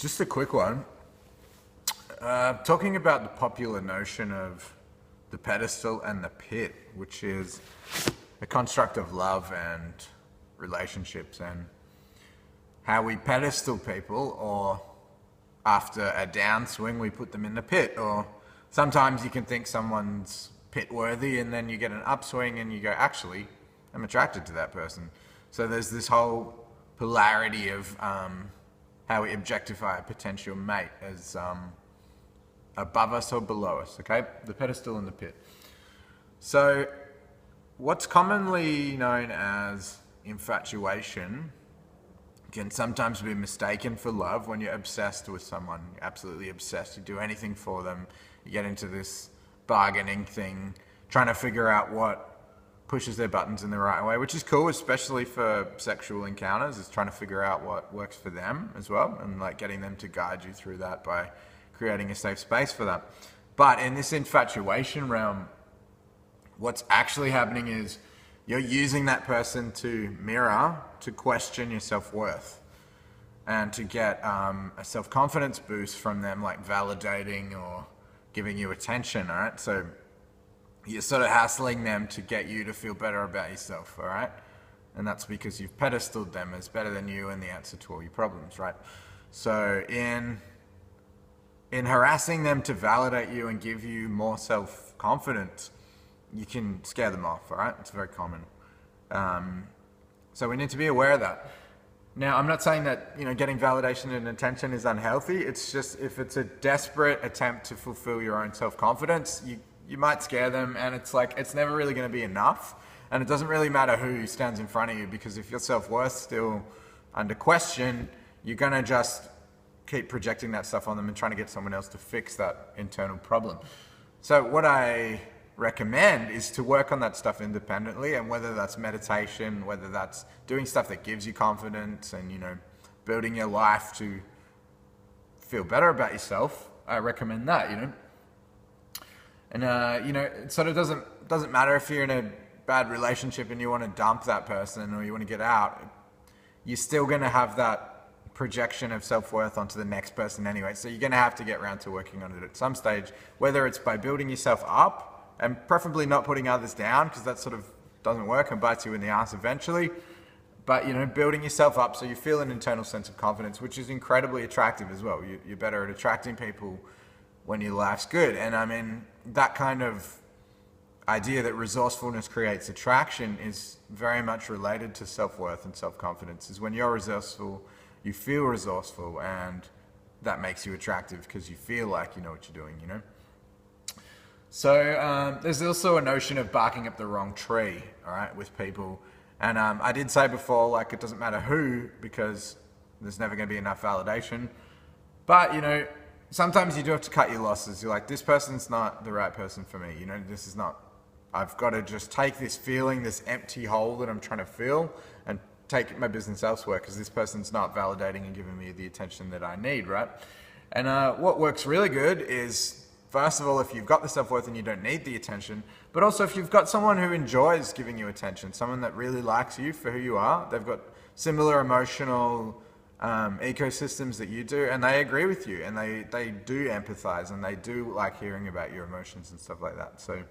Just a quick one. Talking about the popular notion of the pedestal and the pit, which is a construct of love and relationships, and how we pedestal people, or after a downswing we put them in the pit, or sometimes you can think someone's pit worthy and then you get an upswing and you go, actually, I'm attracted to that person. So there's this whole polarity of how we objectify a potential mate as above us or below us, okay? The pedestal and the pit. So what's commonly known as infatuation can sometimes be mistaken for love when you're obsessed with someone. You're absolutely obsessed. You do anything for them. You get into this bargaining thing, trying to figure out what pushes their buttons in the right way, which is cool, especially for sexual encounters, is trying to figure out what works for them as well, and like getting them to guide you through that by creating a safe space for that. But in this infatuation realm, what's actually happening is you're using that person to mirror, to question your self-worth, and to get a self-confidence boost from them, like validating or giving you attention, all right? So you're sort of hassling them to get you to feel better about yourself, all right? And that's because you've pedestaled them as better than you and the answer to all your problems, right? So in harassing them to validate you and give you more self-confidence, you can scare them off, all right? It's very common. So we need to be aware of that. Now, I'm not saying that, getting validation and attention is unhealthy. It's just, if it's a desperate attempt to fulfill your own self-confidence, you might scare them, and it's like, it's never really going to be enough. And it doesn't really matter who stands in front of you, because if your self-worth's still under question, you're going to just keep projecting that stuff on them and trying to get someone else to fix that internal problem. So what I recommend is to work on that stuff independently, and whether that's meditation, whether that's doing stuff that gives you confidence and, building your life to feel better about yourself, I recommend that, And, it sort of doesn't matter if you're in a bad relationship and you want to dump that person or you want to get out. You're still going to have that projection of self-worth onto the next person anyway. So you're going to have to get around to working on it at some stage, whether it's by building yourself up and preferably not putting others down, because that sort of doesn't work and bites you in the ass eventually. But, building yourself up so you feel an internal sense of confidence, which is incredibly attractive as well. You're better at attracting people when your life's good. And I mean, that kind of idea that resourcefulness creates attraction is very much related to self-worth and self-confidence. Is when you're resourceful, you feel resourceful, and that makes you attractive because you feel like you know what you're doing, So there's also a notion of barking up the wrong tree, all right, with people. And I did say before, like, it doesn't matter who, because there's never going to be enough validation. But, sometimes you do have to cut your losses. You're like, this person's not the right person for me. This is not, I've got to just take this feeling, this empty hole that I'm trying to fill, and take my business elsewhere, because this person's not validating and giving me the attention that I need, right? And what works really good is, first of all, if you've got the self-worth and you don't need the attention, but also if you've got someone who enjoys giving you attention, someone that really likes you for who you are, they've got similar emotional ecosystems that you do, and they agree with you, and they do empathize, and they do like hearing about your emotions and stuff like that. So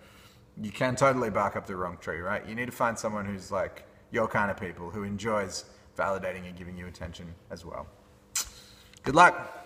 you can totally bark up the wrong tree, right? You need to find someone who's like your kind of people, who enjoys validating and giving you attention as well. Good luck.